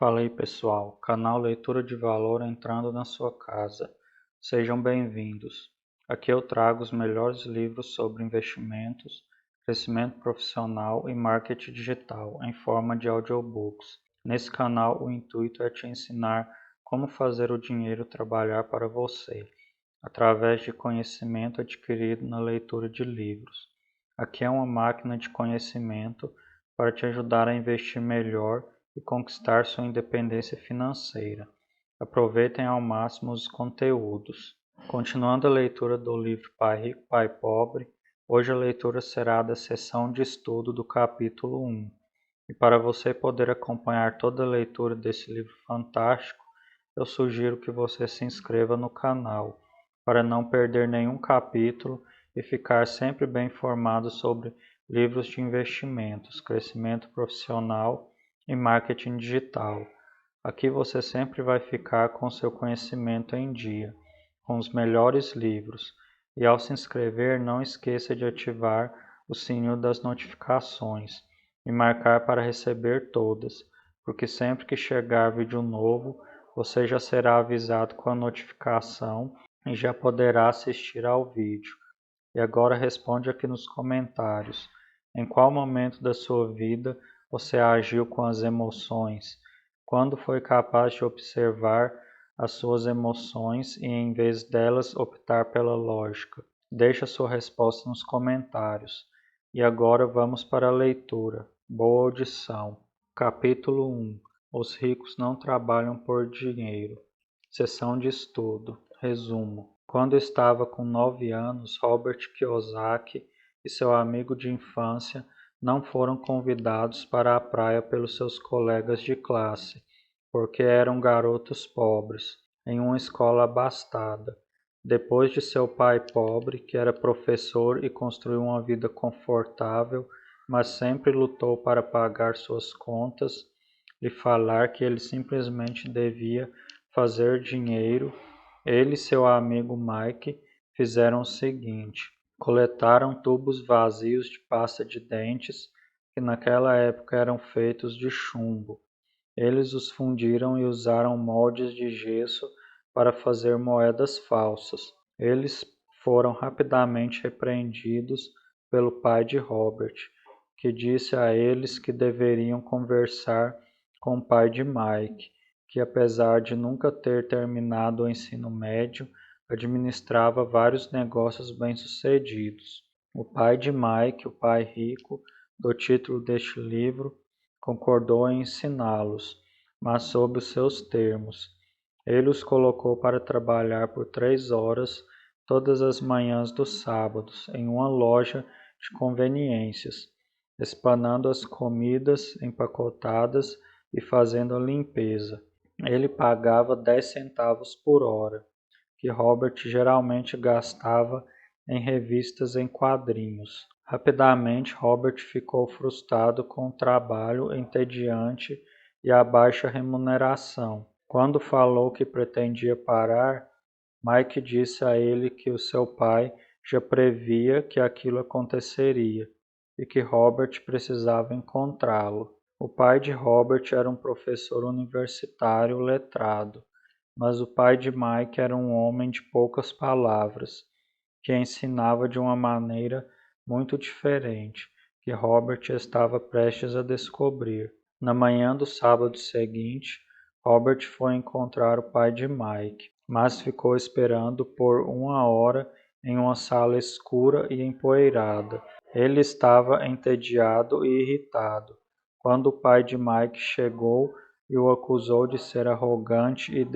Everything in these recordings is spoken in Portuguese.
Fala aí pessoal, canal Leitura de Valor entrando na sua casa. Sejam bem-vindos. Aqui eu trago os melhores livros sobre investimentos, crescimento profissional e marketing digital em forma de audiobooks. Nesse canal o intuito é te ensinar como fazer o dinheiro trabalhar para você, através de conhecimento adquirido na leitura de livros. Aqui é uma máquina de conhecimento para te ajudar a investir melhor e conquistar sua independência financeira. Aproveitem ao máximo os conteúdos. Continuando a leitura do livro Pai Rico, Pai Pobre, hoje a leitura será da seção de estudo do capítulo 1. E para você poder acompanhar toda a leitura desse livro fantástico, eu sugiro que você se inscreva no canal, para não perder nenhum capítulo e ficar sempre bem informado sobre livros de investimentos, crescimento profissional e marketing digital. Aqui você sempre vai ficar com seu conhecimento em dia, com os melhores livros. E ao se inscrever, não esqueça de ativar o sininho das notificações e marcar para receber todas, porque sempre que chegar vídeo novo, você já será avisado com a notificação e já poderá assistir ao vídeo. E agora responde aqui nos comentários: em qual momento da sua vida você agiu com as emoções? Quando foi capaz de observar as suas emoções e em vez delas optar pela lógica? Deixe a sua resposta nos comentários. E agora vamos para a leitura. Boa audição. Capítulo 1. Os ricos não trabalham por dinheiro. Seção de estudo. Resumo. Quando estava com 9 anos, Robert Kiyosaki e seu amigo de infância não foram convidados para a praia pelos seus colegas de classe, porque eram garotos pobres, em uma escola abastada. Depois de seu pai pobre, que era professor e construiu uma vida confortável, mas sempre lutou para pagar suas contas, lhe falar que ele simplesmente devia fazer dinheiro, ele e seu amigo Mike fizeram o seguinte: coletaram tubos vazios de pasta de dentes, que naquela época eram feitos de chumbo. Eles os fundiram e usaram moldes de gesso para fazer moedas falsas. Eles foram rapidamente repreendidos pelo pai de Robert, que disse a eles que deveriam conversar com o pai de Mike, que apesar de nunca ter terminado o ensino médio, administrava vários negócios bem-sucedidos. O pai de Mike, o pai rico, do título deste livro, concordou em ensiná-los, mas sob os seus termos. Ele os colocou para trabalhar por 3 horas todas as manhãs dos sábados em uma loja de conveniências, espanando as comidas empacotadas e fazendo a limpeza. Ele pagava 10 centavos por hora, que Robert geralmente gastava em revistas em quadrinhos. Rapidamente, Robert ficou frustrado com o trabalho entediante e a baixa remuneração. Quando falou que pretendia parar, Mike disse a ele que o seu pai já previa que aquilo aconteceria e que Robert precisava encontrá-lo. O pai de Robert era um professor universitário letrado, mas o pai de Mike era um homem de poucas palavras, que ensinava de uma maneira muito diferente, que Robert estava prestes a descobrir. Na manhã do sábado seguinte, Robert foi encontrar o pai de Mike, mas ficou esperando por 1 hora em uma sala escura e empoeirada. Ele estava entediado e irritado, quando o pai de Mike chegou e o acusou de ser arrogante e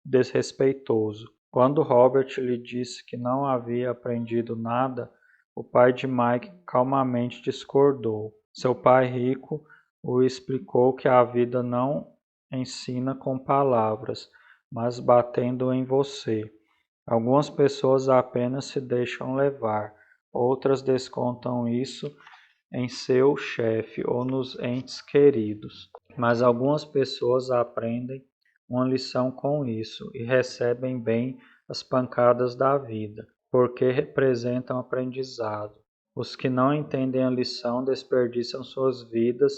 desrespeitoso. Quando Robert lhe disse que não havia aprendido nada, o pai de Mike calmamente discordou. Seu pai rico o explicou que a vida não ensina com palavras, mas batendo em você. Algumas pessoas apenas se deixam levar, outras descontam isso em seu chefe ou nos entes queridos. Mas algumas pessoas aprendem uma lição com isso e recebem bem as pancadas da vida, porque representam aprendizado. Os que não entendem a lição desperdiçam suas vidas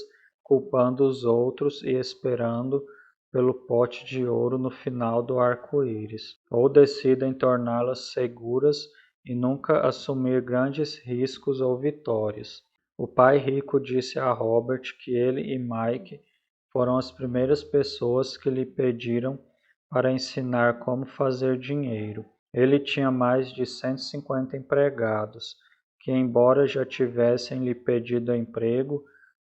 culpando os outros e esperando pelo pote de ouro no final do arco-íris, ou decidem torná-las seguras e nunca assumir grandes riscos ou vitórias. O pai rico disse a Robert que ele e Mike foram as primeiras pessoas que lhe pediram para ensinar como fazer dinheiro. Ele tinha mais de 150 empregados, que, embora já tivessem lhe pedido emprego,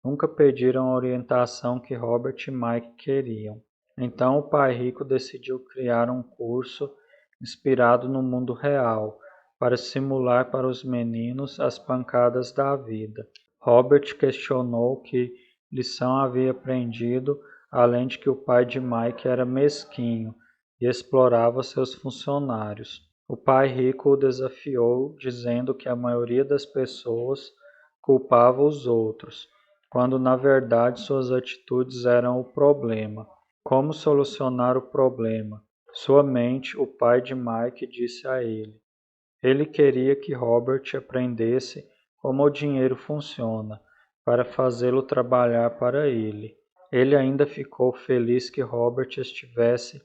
nunca pediram a orientação que Robert e Mike queriam. Então o pai rico decidiu criar um curso inspirado no mundo real, para simular para os meninos as pancadas da vida. Robert questionou que lição havia aprendido, além de que o pai de Mike era mesquinho e explorava seus funcionários. O pai rico o desafiou, dizendo que a maioria das pessoas culpava os outros, quando na verdade suas atitudes eram o problema. Como solucionar o problema? Sua mente, o pai de Mike disse a ele. Ele queria que Robert aprendesse como o dinheiro funciona, para fazê-lo trabalhar para ele. Ele ainda ficou feliz que Robert estivesse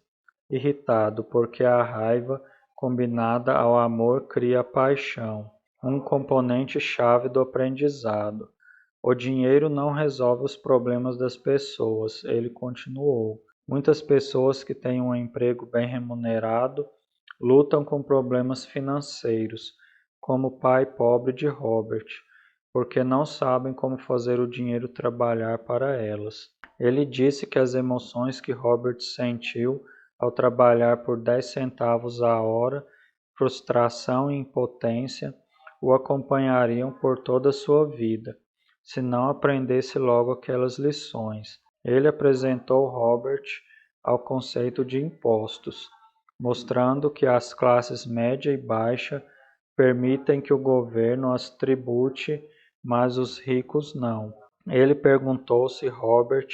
irritado, porque a raiva, combinada ao amor, cria a paixão, um componente-chave do aprendizado. O dinheiro não resolve os problemas das pessoas, ele continuou. Muitas pessoas que têm um emprego bem remunerado lutam com problemas financeiros, como o pai pobre de Robert, porque não sabem como fazer o dinheiro trabalhar para elas. Ele disse que as emoções que Robert sentiu ao trabalhar por 10 centavos a hora, frustração e impotência, o acompanhariam por toda a sua vida, se não aprendesse logo aquelas lições. Ele apresentou Robert ao conceito de impostos, mostrando que as classes média e baixa permitem que o governo as tribute, mas os ricos não. Ele perguntou se Robert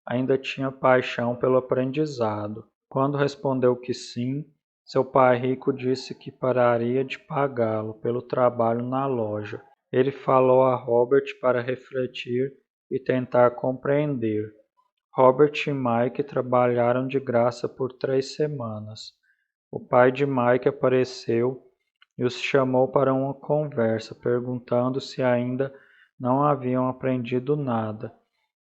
ainda tinha paixão pelo aprendizado. Quando respondeu que sim, seu pai rico disse que pararia de pagá-lo pelo trabalho na loja. Ele falou a Robert para refletir e tentar compreender. Robert e Mike trabalharam de graça por 3 semanas. O pai de Mike apareceu e os chamou para uma conversa, perguntando se ainda não haviam aprendido nada.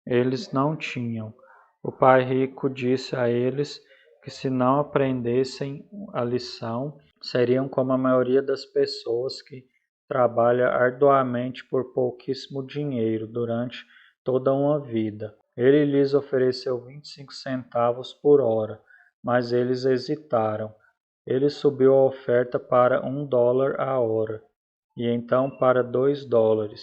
Eles não tinham. O pai rico disse a eles que se não aprendessem a lição, seriam como a maioria das pessoas que trabalha arduamente por pouquíssimo dinheiro durante toda uma vida. Ele lhes ofereceu 25 centavos por hora, mas eles hesitaram. Ele subiu a oferta para $1 a hora, e então para $2,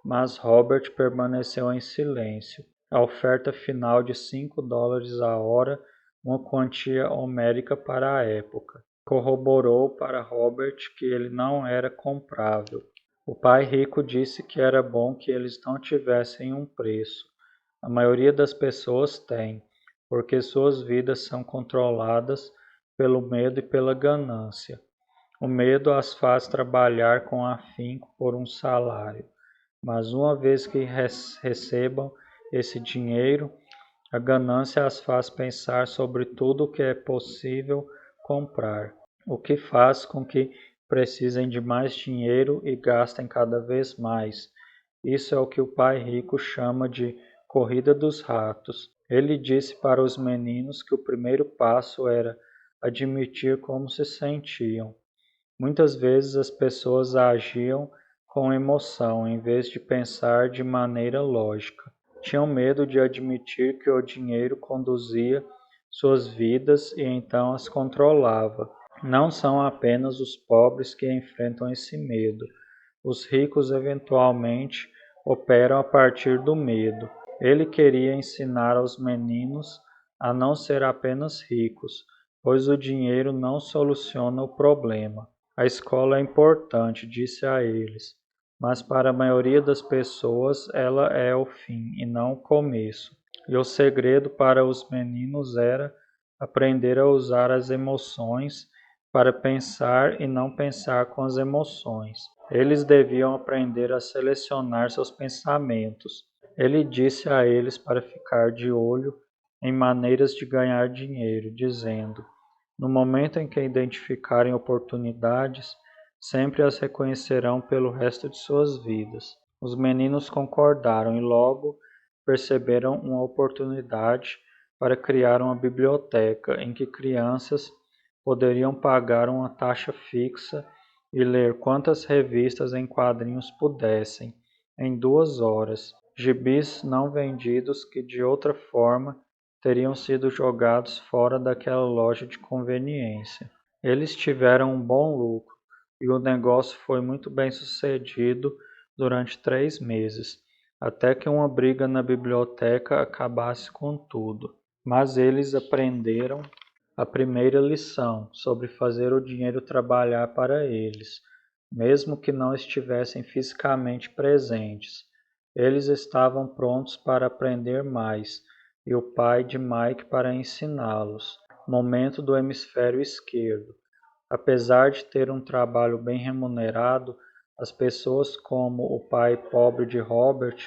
mas Robert permaneceu em silêncio. A oferta final de $5 a hora, uma quantia homérica para a época, corroborou para Robert que ele não era comprável. O pai rico disse que era bom que eles não tivessem um preço. A maioria das pessoas tem, porque suas vidas são controladas pelo medo e pela ganância. O medo as faz trabalhar com afinco por um salário, mas uma vez que recebam esse dinheiro, a ganância as faz pensar sobre tudo o que é possível comprar, o que faz com que precisem de mais dinheiro e gastem cada vez mais. Isso é o que o pai rico chama de corrida dos ratos. Ele disse para os meninos que o primeiro passo era admitir como se sentiam. Muitas vezes as pessoas agiam com emoção em vez de pensar de maneira lógica. Tinham medo de admitir que o dinheiro conduzia suas vidas e então as controlava. Não são apenas os pobres que enfrentam esse medo. Os ricos eventualmente operam a partir do medo. Ele queria ensinar aos meninos a não ser apenas ricos, pois o dinheiro não soluciona o problema. A escola é importante, disse a eles, mas para a maioria das pessoas ela é o fim e não o começo. E o segredo para os meninos era aprender a usar as emoções para pensar e não pensar com as emoções. Eles deviam aprender a selecionar seus pensamentos. Ele disse a eles para ficar de olho em maneiras de ganhar dinheiro, dizendo: no momento em que identificarem oportunidades, sempre as reconhecerão pelo resto de suas vidas. Os meninos concordaram e logo perceberam uma oportunidade para criar uma biblioteca em que crianças poderiam pagar uma taxa fixa e ler quantas revistas em quadrinhos pudessem, em 2 horas, gibis não vendidos que de outra forma teriam sido jogados fora daquela loja de conveniência. Eles tiveram um bom lucro e o negócio foi muito bem sucedido durante 3 meses, até que uma briga na biblioteca acabasse com tudo. Mas eles aprenderam a primeira lição sobre fazer o dinheiro trabalhar para eles, mesmo que não estivessem fisicamente presentes. Eles estavam prontos para aprender mais, e o pai de Mike para ensiná-los. Momento do hemisfério esquerdo. Apesar de ter um trabalho bem remunerado, as pessoas como o pai pobre de Robert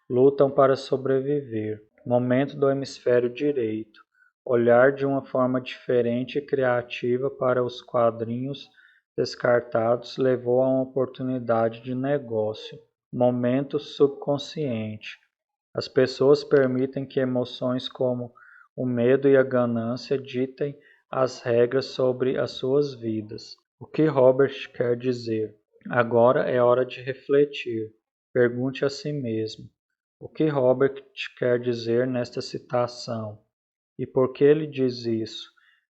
lutam para sobreviver. Momento do hemisfério direito. Olhar de uma forma diferente e criativa para os quadrinhos descartados levou a uma oportunidade de negócio. Momento subconsciente. As pessoas permitem que emoções como o medo e a ganância ditem as regras sobre as suas vidas. O que Robert quer dizer? Agora é hora de refletir. Pergunte a si mesmo: o que Robert quer dizer nesta citação? E por que ele diz isso?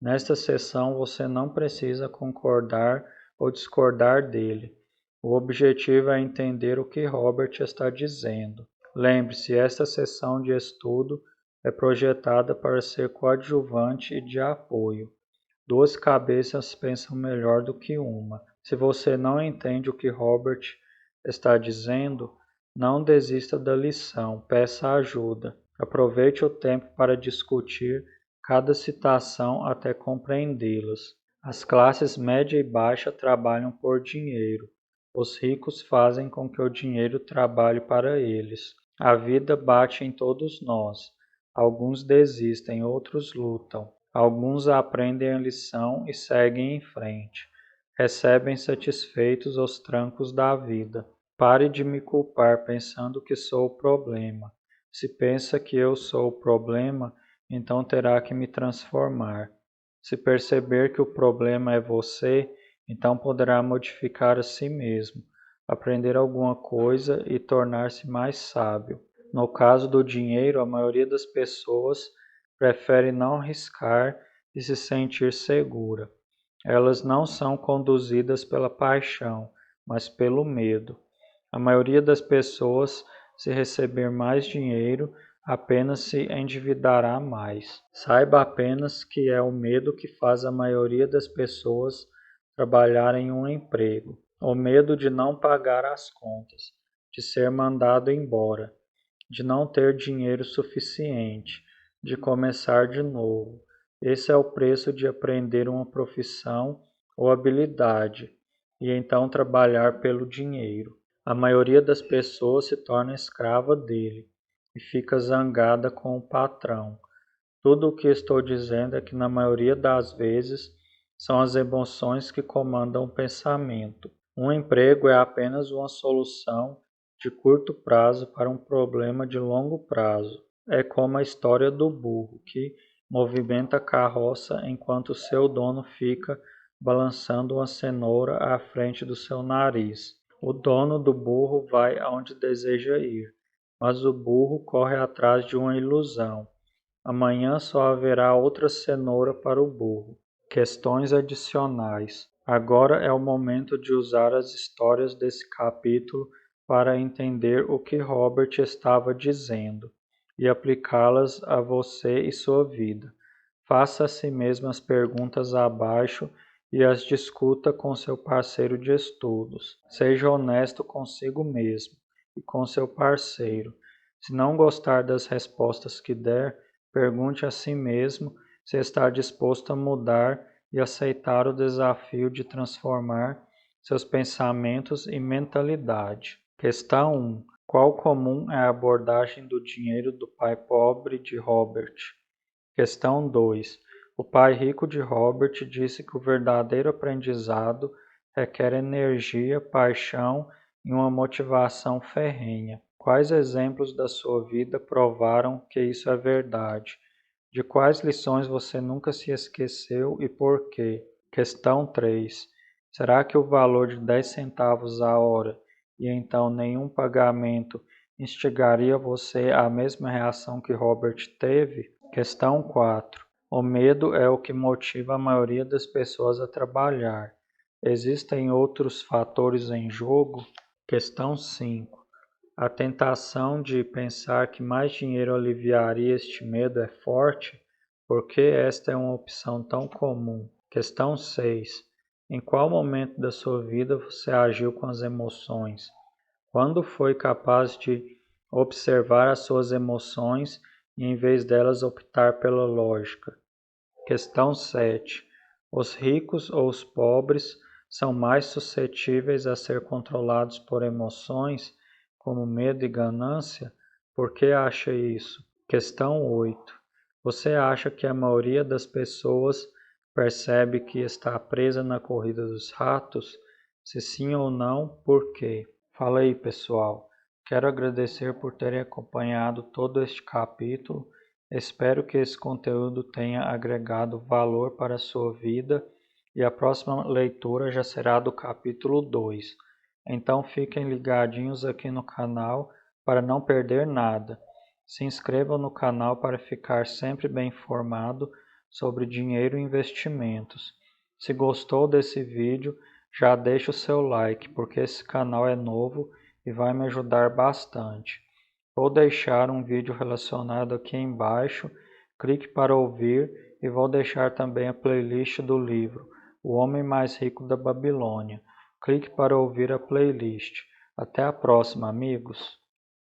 Nesta sessão você não precisa concordar ou discordar dele. O objetivo é entender o que Robert está dizendo. Lembre-se, esta sessão de estudo é projetada para ser coadjuvante e de apoio. Duas cabeças pensam melhor do que uma. Se você não entende o que Robert está dizendo, não desista da lição, peça ajuda. Aproveite o tempo para discutir cada citação até compreendê-las. As classes média e baixa trabalham por dinheiro. Os ricos fazem com que o dinheiro trabalhe para eles. A vida bate em todos nós. Alguns desistem, outros lutam. Alguns aprendem a lição e seguem em frente. Recebem satisfeitos os trancos da vida. Pare de me culpar pensando que sou o problema. Se pensa que eu sou o problema, então terá que me transformar. Se perceber que o problema é você, então poderá modificar a si mesmo, aprender alguma coisa e tornar-se mais sábio. No caso do dinheiro, a maioria das pessoas prefere não arriscar e se sentir segura. Elas não são conduzidas pela paixão, mas pelo medo. A maioria das pessoas, se receber mais dinheiro, apenas se endividará mais. Saiba apenas que é o medo que faz a maioria das pessoas trabalhar em um emprego. O medo de não pagar as contas, de ser mandado embora, de não ter dinheiro suficiente, de começar de novo. Esse é o preço de aprender uma profissão ou habilidade e então trabalhar pelo dinheiro. A maioria das pessoas se torna escrava dele e fica zangada com o patrão. Tudo o que estou dizendo é que na maioria das vezes são as emoções que comandam o pensamento. Um emprego é apenas uma solução de curto prazo para um problema de longo prazo. É como a história do burro, que movimenta a carroça enquanto seu dono fica balançando uma cenoura à frente do seu nariz. O dono do burro vai aonde deseja ir, mas o burro corre atrás de uma ilusão. Amanhã só haverá outra cenoura para o burro. Questões adicionais. Agora é o momento de usar as histórias desse capítulo para entender o que Robert estava dizendo e aplicá-las a você e sua vida. Faça a si mesmo as perguntas abaixo e as discuta com seu parceiro de estudos. Seja honesto consigo mesmo e com seu parceiro. Se não gostar das respostas que der, pergunte a si mesmo se está disposto a mudar e aceitar o desafio de transformar seus pensamentos e mentalidade. Questão 1. Qual comum é a abordagem do dinheiro do pai pobre de Robert? Questão 2. O pai rico de Robert disse que o verdadeiro aprendizado requer energia, paixão e uma motivação ferrenha. Quais exemplos da sua vida provaram que isso é verdade? De quais lições você nunca se esqueceu e por quê? Questão 3. Será que o valor de 10 centavos a hora e então nenhum pagamento instigaria você à mesma reação que Robert teve? Questão 4. O medo é o que motiva a maioria das pessoas a trabalhar. Existem outros fatores em jogo? Questão 5. A tentação de pensar que mais dinheiro aliviaria este medo é forte? Por que esta é uma opção tão comum? Questão 6. Em qual momento da sua vida você agiu com as emoções? Quando foi capaz de observar as suas emoções e, em vez delas, optar pela lógica? Questão 7. Os ricos ou os pobres são mais suscetíveis a ser controlados por emoções, como medo e ganância? Por que acha isso? Questão 8. Você acha que a maioria das pessoas percebe que está presa na corrida dos ratos? Se sim ou não, por quê? Fala aí, pessoal. Quero agradecer por terem acompanhado todo este capítulo. Espero que esse conteúdo tenha agregado valor para a sua vida e a próxima leitura já será do capítulo 2. Então fiquem ligadinhos aqui no canal para não perder nada. Se inscrevam no canal para ficar sempre bem informado sobre dinheiro e investimentos. Se gostou desse vídeo, já deixa o seu like, porque esse canal é novo e vai me ajudar bastante. Vou deixar um vídeo relacionado aqui embaixo, clique para ouvir e vou deixar também a playlist do livro O Homem Mais Rico da Babilônia. Clique para ouvir a playlist. Até a próxima, amigos!